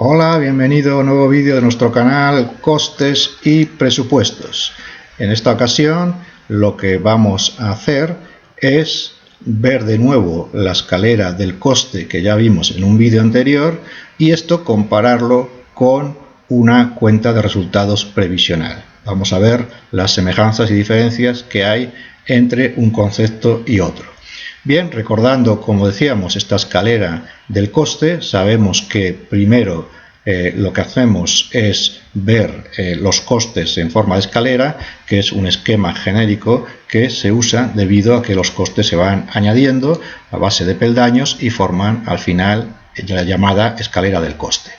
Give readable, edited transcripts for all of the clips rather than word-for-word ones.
Hola, bienvenido a un nuevo vídeo de nuestro canal Costes y Presupuestos. En esta ocasión lo que vamos a hacer es ver de nuevo la escalera del coste que ya vimos en un vídeo anterior y esto compararlo con una cuenta de resultados previsional. Vamos a ver las semejanzas y diferencias que hay entre un concepto y otro. Bien, recordando, como decíamos, esta escalera del coste, sabemos que primero lo que hacemos es ver los costes en forma de escalera, que es un esquema genérico que se usa debido a que los costes se van añadiendo a base de peldaños y forman al final la llamada escalera del coste.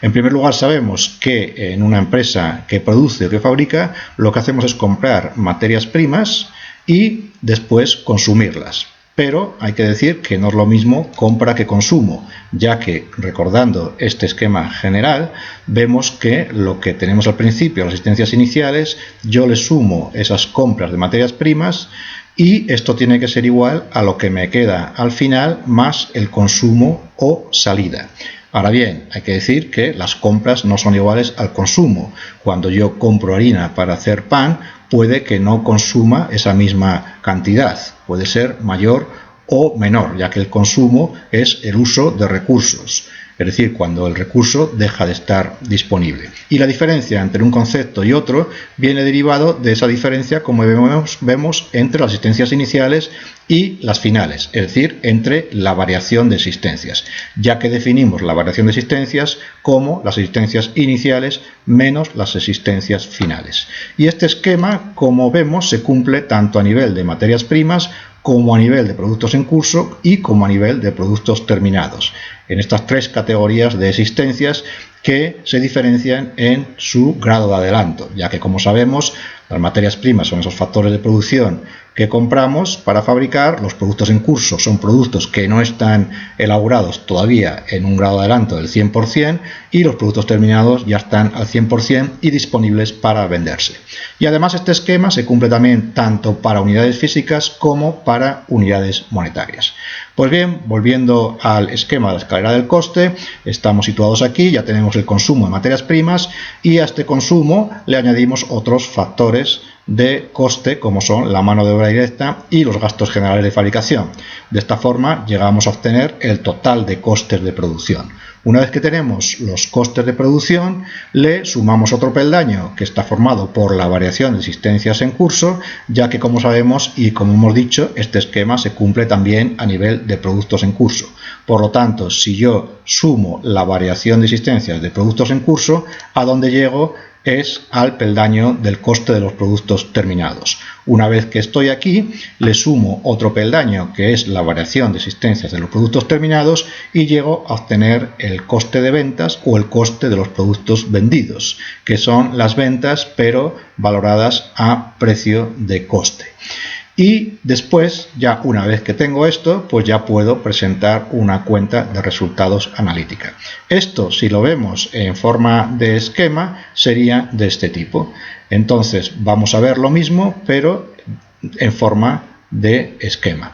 En primer lugar, sabemos que en una empresa que produce o que fabrica, lo que hacemos es comprar materias primas y después consumirlas. Pero hay que decir que no es lo mismo compra que consumo, ya que, recordando este esquema general, vemos que lo que tenemos al principio, las asistencias iniciales, yo le sumo esas compras de materias primas y esto tiene que ser igual a lo que me queda al final más el consumo o salida. Ahora bien, hay que decir que las compras no son iguales al consumo. Cuando yo compro harina para hacer pan, puede que no consuma esa misma cantidad, puede ser mayor o menor, ya que el consumo es el uso de recursos, es decir, cuando el recurso deja de estar disponible. Y la diferencia entre un concepto y otro viene derivado de esa diferencia, como vemos entre las asistencias iniciales y las finales, es decir, entre la variación de existencias, ya que definimos la variación de existencias como las existencias iniciales menos las existencias finales. Y este esquema, como vemos, se cumple tanto a nivel de materias primas como a nivel de productos en curso y como a nivel de productos terminados, en estas tres categorías de existencias que se diferencian en su grado de adelanto, ya que, como sabemos, las materias primas son esos factores de producción que compramos para fabricar. Los productos en curso son productos que no están elaborados todavía en un grado de adelanto del 100% y los productos terminados ya están al 100% y disponibles para venderse. Y además este esquema se cumple también tanto para unidades físicas como para unidades monetarias. Pues bien, volviendo al esquema de la escalera del coste, estamos situados aquí, ya tenemos el consumo de materias primas y a este consumo le añadimos otros factores de coste como son la mano de obra directa y los gastos generales de fabricación. De esta forma llegamos a obtener el total de costes de producción. Una vez que tenemos los costes de producción, le sumamos otro peldaño que está formado por la variación de existencias en curso, ya que, como sabemos y como hemos dicho, este esquema se cumple también a nivel de productos en curso. Por lo tanto, si yo sumo la variación de existencias de productos en curso, ¿a dónde llego? Es al peldaño del coste de los productos terminados. Una vez que estoy aquí, le sumo otro peldaño que es la variación de existencias de los productos terminados y llego a obtener el coste de ventas o el coste de los productos vendidos, que son las ventas pero valoradas a precio de coste. Y después, ya una vez que tengo esto, pues ya puedo presentar una cuenta de resultados analítica. Esto, si lo vemos en forma de esquema, sería de este tipo. Entonces vamos a ver lo mismo, pero en forma de esquema.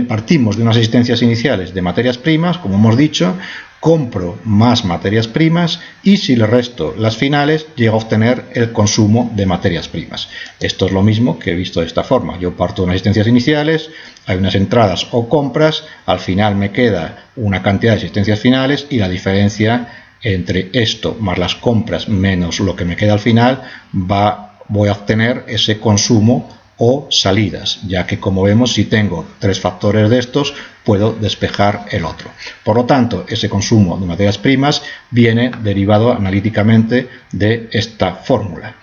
Partimos de unas existencias iniciales de materias primas, como hemos dicho, compro más materias primas y si le resto las finales llego a obtener el consumo de materias primas. Esto es lo mismo que he visto de esta forma. Yo parto de unas existencias iniciales, hay unas entradas o compras, al final me queda una cantidad de existencias finales y la diferencia entre esto más las compras menos lo que me queda al final voy a obtener ese consumo o salidas, ya que, como vemos, si tengo tres factores de estos, puedo despejar el otro. Por lo tanto, ese consumo de materias primas viene derivado analíticamente de esta fórmula.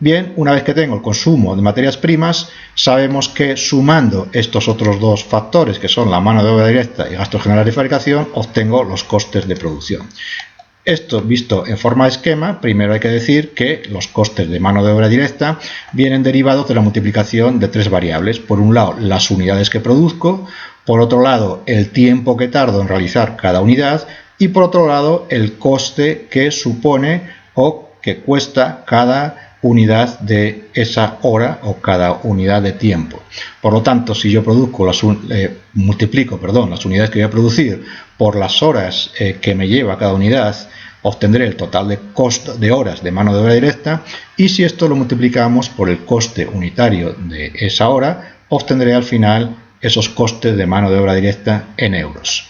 Bien, una vez que tengo el consumo de materias primas, sabemos que sumando estos otros dos factores, que son la mano de obra directa y gastos generales de fabricación, obtengo los costes de producción. Esto visto en forma de esquema, primero hay que decir que los costes de mano de obra directa vienen derivados de la multiplicación de tres variables. Por un lado, las unidades que produzco, por otro lado, el tiempo que tardo en realizar cada unidad y por otro lado, el coste que supone o que cuesta cada unidad de esa hora o cada unidad de tiempo. Por lo tanto, si yo multiplico las unidades que voy a producir por las horas que me lleva cada unidad, obtendré el total de horas de mano de obra directa, y si esto lo multiplicamos por el coste unitario de esa hora, obtendré al final esos costes de mano de obra directa en euros.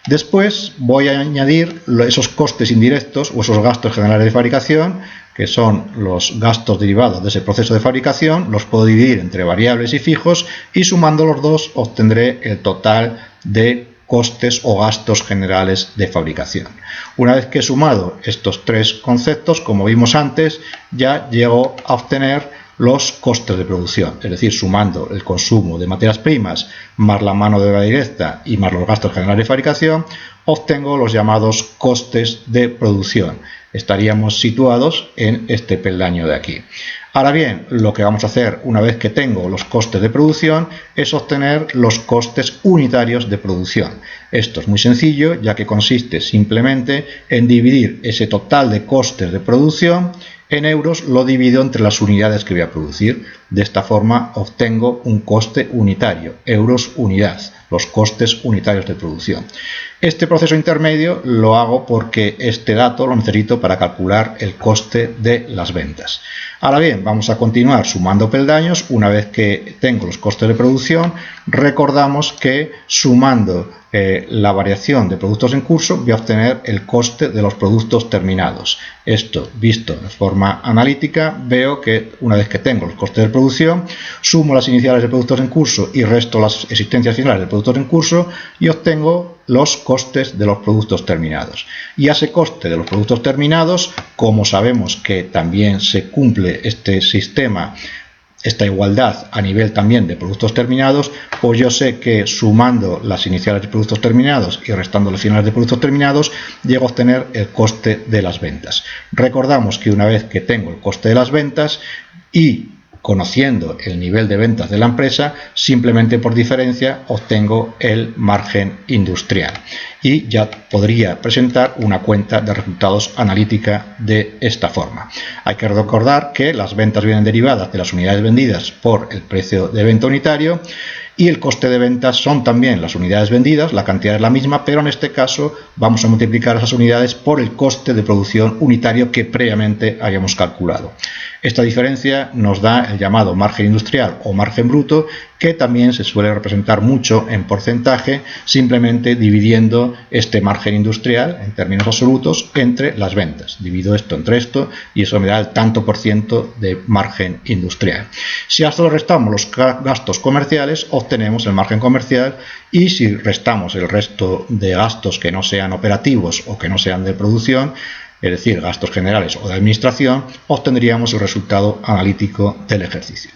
Después voy a añadir esos costes indirectos o esos gastos generales de fabricación, que son los gastos derivados de ese proceso de fabricación. Los puedo dividir entre variables y fijos, y sumando los dos obtendré el total de costes o gastos generales de fabricación. Una vez que he sumado estos tres conceptos, como vimos antes, ya llego a obtener los costes de producción, es decir, sumando el consumo de materias primas más la mano de obra directa y más los gastos generales de fabricación, obtengo los llamados costes de producción. Estaríamos situados en este peldaño de aquí. Ahora bien, lo que vamos a hacer una vez que tengo los costes de producción es obtener los costes unitarios de producción. Esto es muy sencillo, ya que consiste simplemente en dividir ese total de costes de producción en euros, lo divido entre las unidades que voy a producir. De esta forma obtengo un coste unitario, euros unidad, los costes unitarios de producción. Este proceso intermedio lo hago porque este dato lo necesito para calcular el coste de las ventas. Ahora bien, vamos a continuar sumando peldaños. Una vez que tengo los costes de producción, recordamos que sumando la variación de productos en curso voy a obtener el coste de los productos terminados. Esto, visto de forma analítica, veo que una vez que tengo los costes de producción, sumo las iniciales de productos en curso y resto las existencias finales de productos en curso y obtengo los costes de los productos terminados. Y a ese coste de los productos terminados, como sabemos que también se cumple este sistema, esta igualdad a nivel también de productos terminados, pues yo sé que sumando las iniciales de productos terminados y restando las finales de productos terminados, llego a obtener el coste de las ventas. Recordamos que una vez que tengo el coste de las ventas y conociendo el nivel de ventas de la empresa, simplemente por diferencia obtengo el margen industrial y ya podría presentar una cuenta de resultados analítica de esta forma. Hay que recordar que las ventas vienen derivadas de las unidades vendidas por el precio de venta unitario, y el coste de ventas son también las unidades vendidas, la cantidad es la misma, pero en este caso vamos a multiplicar esas unidades por el coste de producción unitario que previamente habíamos calculado. Esta diferencia nos da el llamado margen industrial o margen bruto, que también se suele representar mucho en porcentaje, simplemente dividiendo este margen industrial en términos absolutos entre las ventas. Divido esto entre esto y eso me da el tanto por ciento de margen industrial. Si a esto le restamos los gastos comerciales, obtenemos el margen comercial, y si restamos el resto de gastos que no sean operativos o que no sean de producción, es decir, gastos generales o de administración, obtendríamos el resultado analítico del ejercicio.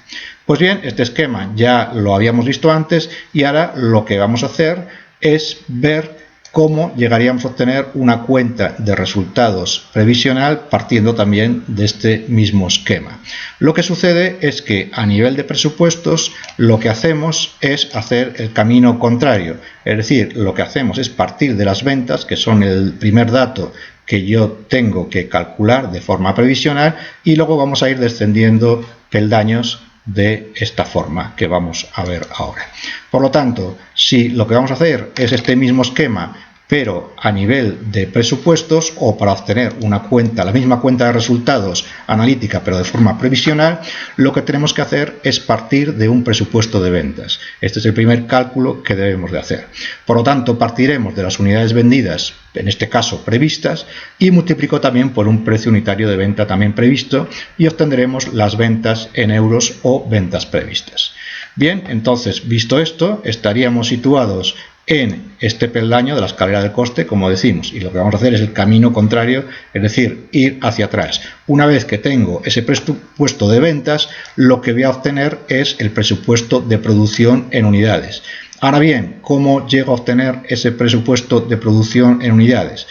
Pues bien, este esquema ya lo habíamos visto antes y ahora lo que vamos a hacer es ver cómo llegaríamos a obtener una cuenta de resultados previsional partiendo también de este mismo esquema. Lo que sucede es que a nivel de presupuestos lo que hacemos es hacer el camino contrario, es decir, lo que hacemos es partir de las ventas, que son el primer dato que yo tengo que calcular de forma previsional, y luego vamos a ir descendiendo peldaños de esta forma que vamos a ver ahora. Por lo tanto, si lo que vamos a hacer es este mismo esquema pero a nivel de presupuestos, o para obtener una cuenta, la misma cuenta de resultados analítica pero de forma previsional, lo que tenemos que hacer es partir de un presupuesto de ventas. Este es el primer cálculo que debemos de hacer. Por lo tanto, partiremos de las unidades vendidas, en este caso previstas, y multiplico también por un precio unitario de venta también previsto, y obtendremos las ventas en euros o ventas previstas. Bien, entonces, visto esto, estaríamos situados en este peldaño de la escalera del coste, como decimos, y lo que vamos a hacer es el camino contrario, es decir, ir hacia atrás. Una vez que tengo ese presupuesto de ventas, lo que voy a obtener es el presupuesto de producción en unidades. Ahora bien, ¿cómo llego a obtener ese presupuesto de producción en unidades?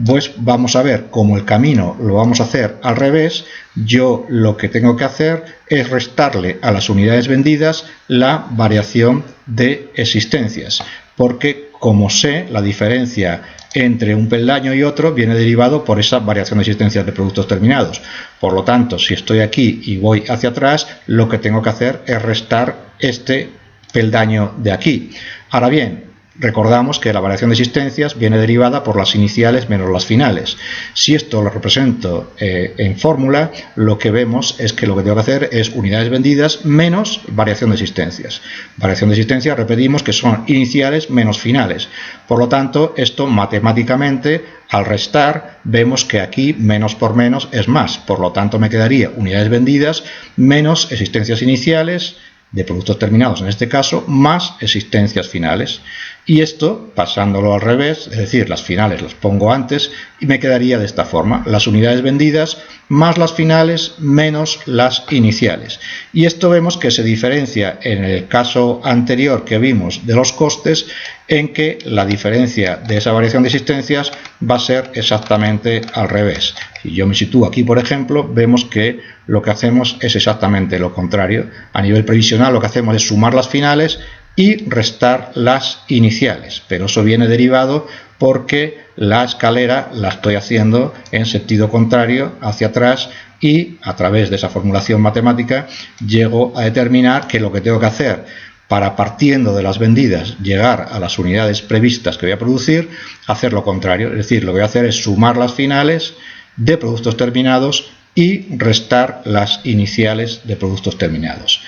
Pues vamos a ver cómo el camino lo vamos a hacer al revés. Yo lo que tengo que hacer es restarle a las unidades vendidas la variación de existencias. porque como sé, la diferencia entre un peldaño y otro viene derivado por esa variación de existencias de productos terminados. Por lo tanto, si estoy aquí y voy hacia atrás, lo que tengo que hacer es restar este peldaño de aquí. Ahora bien, recordamos que la variación de existencias viene derivada por las iniciales menos las finales. Si esto lo represento en fórmula, lo que vemos es que lo que tengo que hacer es unidades vendidas menos variación de existencias. Variación de existencias, repetimos, que son iniciales menos finales. Por lo tanto, esto matemáticamente, al restar, vemos que aquí menos por menos es más. Por lo tanto, me quedaría unidades vendidas menos existencias iniciales, de productos terminados en este caso, más existencias finales. Y esto, pasándolo al revés, es decir, las finales las pongo antes y me quedaría de esta forma: las unidades vendidas más las finales menos las iniciales. Y esto vemos que se diferencia en el caso anterior que vimos de los costes, en que la diferencia de esa variación de existencias va a ser exactamente al revés. Si yo me sitúo aquí, por ejemplo, vemos que lo que hacemos es exactamente lo contrario. A nivel previsional lo que hacemos es sumar las finales y restar las iniciales, pero eso viene derivado porque la escalera la estoy haciendo en sentido contrario, hacia atrás, y a través de esa formulación matemática llego a determinar que lo que tengo que hacer para, partiendo de las vendidas, llegar a las unidades previstas que voy a producir, hacer lo contrario. Es decir, lo que voy a hacer es sumar las finales de productos terminados y restar las iniciales de productos terminados.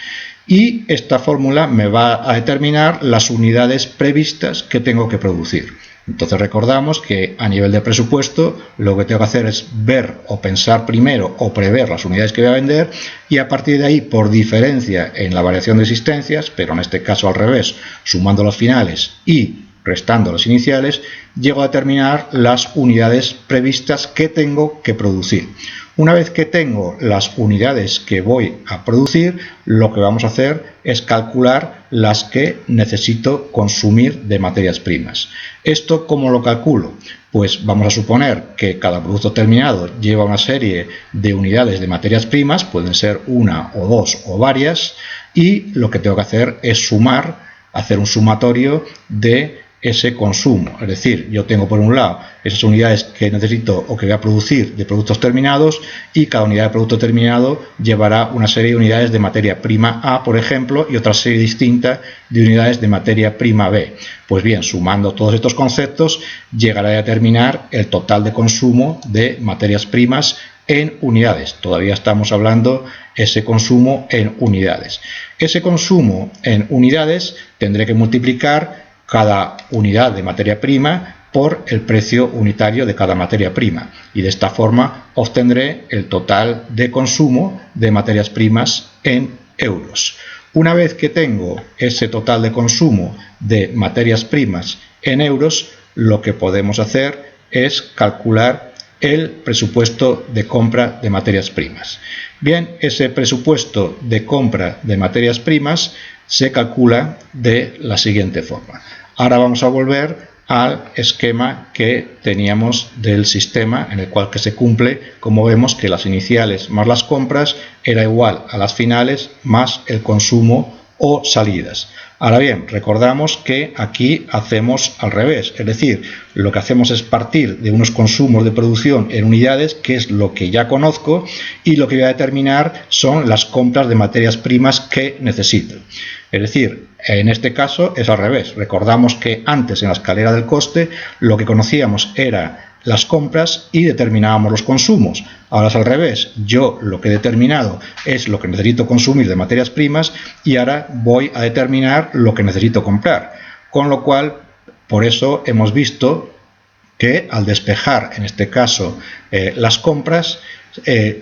Y esta fórmula me va a determinar las unidades previstas que tengo que producir. Entonces recordamos que a nivel de presupuesto lo que tengo que hacer es ver o pensar primero o prever las unidades que voy a vender, y a partir de ahí, por diferencia en la variación de existencias, pero en este caso al revés, sumando las finales y restando las iniciales, llego a determinar las unidades previstas que tengo que producir. Una vez que tengo las unidades que voy a producir, lo que vamos a hacer es calcular las que necesito consumir de materias primas. ¿Esto cómo lo calculo? Pues vamos a suponer que cada producto terminado lleva una serie de unidades de materias primas, pueden ser una o dos o varias, y lo que tengo que hacer es sumar, hacer un sumatorio de ese consumo. Es decir, yo tengo por un lado esas unidades que necesito o que voy a producir de productos terminados, y cada unidad de producto terminado llevará una serie de unidades de materia prima A, por ejemplo, y otra serie distinta de unidades de materia prima B. Pues bien, sumando todos estos conceptos, llegaré a determinar el total de consumo de materias primas en unidades. Todavía estamos hablando ese consumo en unidades. Ese consumo en unidades tendré que multiplicar cada unidad de materia prima por el precio unitario de cada materia prima, y de esta forma obtendré el total de consumo de materias primas en euros. Una vez que tengo ese total de consumo de materias primas en euros, lo que podemos hacer es calcular el presupuesto de compra de materias primas. Bien, ese presupuesto de compra de materias primas se calcula de la siguiente forma. Ahora vamos a volver al esquema que teníamos del sistema, en el cual que se cumple, como vemos, que las iniciales más las compras era igual a las finales más el consumo o salidas. Ahora bien, recordamos que aquí hacemos al revés, es decir, lo que hacemos es partir de unos consumos de producción en unidades, que es lo que ya conozco, y lo que voy a determinar son las compras de materias primas que necesito. Es decir, en este caso es al revés. Recordamos que antes en la escalera del coste lo que conocíamos era las compras y determinábamos los consumos. Ahora es al revés. Yo lo que he determinado es lo que necesito consumir de materias primas, y ahora voy a determinar lo que necesito comprar. Con lo cual, por eso hemos visto que al despejar, en este caso, las compras,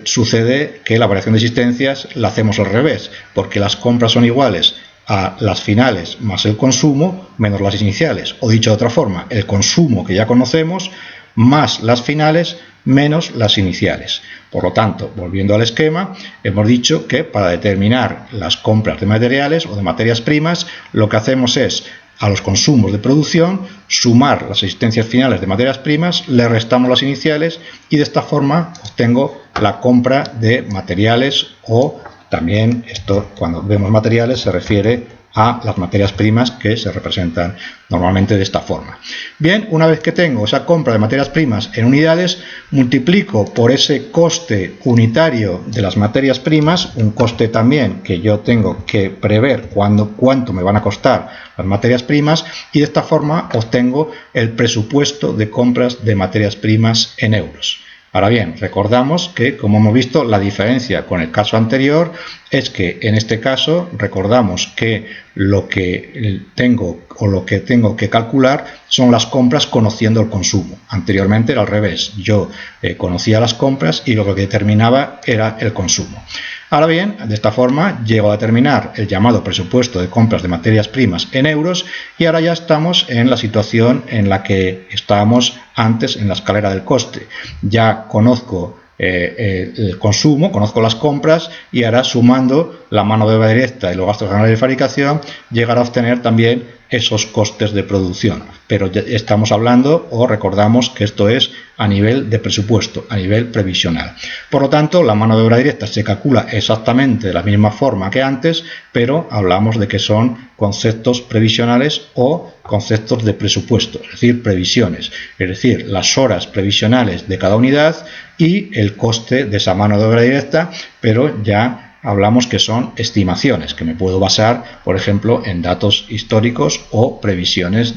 sucede que la variación de existencias la hacemos al revés, porque las compras son iguales a las finales más el consumo menos las iniciales, o dicho de otra forma, el consumo que ya conocemos más las finales menos las iniciales. Por lo tanto, volviendo al esquema, hemos dicho que para determinar las compras de materiales o de materias primas, lo que hacemos es a los consumos de producción sumar las existencias finales de materias primas, le restamos las iniciales, y de esta forma obtengo la compra de materiales, o también esto, cuando vemos materiales, se refiere a las materias primas, que se representan normalmente de esta forma. Bien, una vez que tengo esa compra de materias primas en unidades, multiplico por ese coste unitario de las materias primas, un coste también que yo tengo que prever cuánto me van a costar las materias primas, y de esta forma obtengo el presupuesto de compras de materias primas en euros. Ahora bien, recordamos que, como hemos visto, la diferencia con el caso anterior es que en este caso recordamos que lo que tengo que calcular son las compras conociendo el consumo. Anteriormente era al revés, yo conocía las compras y lo que determinaba era el consumo. Ahora bien, de esta forma llego a determinar el llamado presupuesto de compras de materias primas en euros, y ahora ya estamos en la situación en la que estábamos antes en la escalera del coste. Ya conozco el consumo, conozco las compras, y ahora, sumando la mano de obra directa y los gastos generales de fabricación, llegar a obtener también esos costes de producción. Pero ya estamos hablando, o recordamos que esto es a nivel de presupuesto, a nivel previsional. Por lo tanto, la mano de obra directa se calcula exactamente de la misma forma que antes, pero hablamos de que son conceptos previsionales o conceptos de presupuesto, es decir, previsiones, es decir, las horas previsionales de cada unidad y el coste de esa mano de obra directa, pero ya hablamos que son estimaciones, que me puedo basar, por ejemplo, en datos históricos o previsiones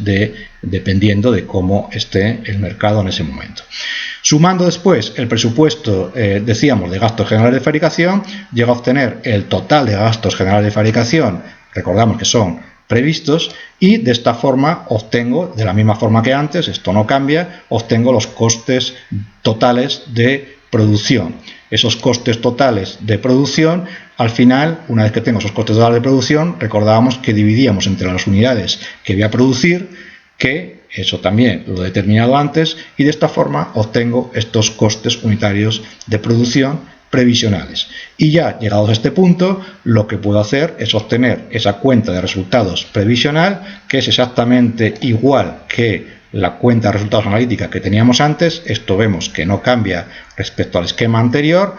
dependiendo de cómo esté el mercado en ese momento. Sumando después el presupuesto, decíamos, de gastos generales de fabricación, llego a obtener el total de gastos generales de fabricación, recordamos que son previstos, y de esta forma obtengo, de la misma forma que antes, esto no cambia, obtengo los costes totales de producción. Esos costes totales de producción, al final, una vez que tengo esos costes totales de producción, recordábamos que dividíamos entre las unidades que voy a producir, que eso también lo he determinado antes, y de esta forma obtengo estos costes unitarios de producción previsionales. Y ya llegados a este punto, lo que puedo hacer es obtener esa cuenta de resultados previsional, que es exactamente igual que la cuenta de resultados analítica que teníamos antes. Esto vemos que no cambia respecto al esquema anterior.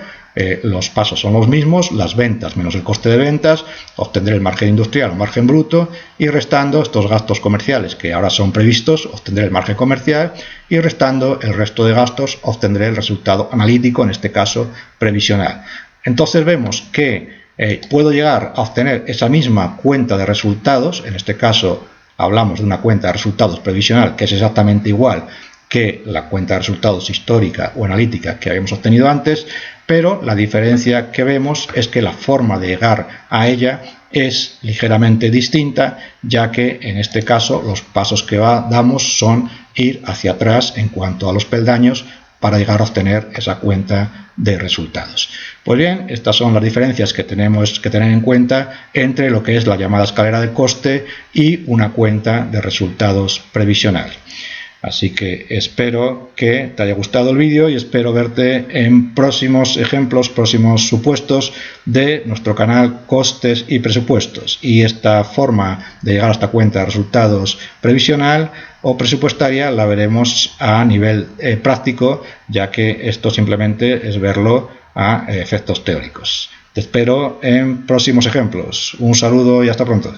Los pasos son los mismos, las ventas menos el coste de ventas, obtendré el margen industrial o margen bruto, y restando estos gastos comerciales que ahora son previstos, obtendré el margen comercial, y restando el resto de gastos obtendré el resultado analítico, en este caso previsional. Entonces vemos que puedo llegar a obtener esa misma cuenta de resultados, en este caso hablamos de una cuenta de resultados previsional que es exactamente igual que la cuenta de resultados histórica o analítica que habíamos obtenido antes, pero la diferencia que vemos es que la forma de llegar a ella es ligeramente distinta, ya que en este caso los pasos que damos son ir hacia atrás en cuanto a los peldaños para llegar a obtener esa cuenta de resultados. Pues bien, estas son las diferencias que tenemos que tener en cuenta entre lo que es la llamada escalera del coste y una cuenta de resultados previsional. Así que espero que te haya gustado el vídeo y espero verte en próximos ejemplos, próximos supuestos de nuestro canal Costes y Presupuestos. Y esta forma de llegar a esta cuenta de resultados previsional o presupuestaria la veremos a nivel práctico, ya que esto simplemente es verlo a efectos teóricos. Te espero en próximos ejemplos. Un saludo y hasta pronto.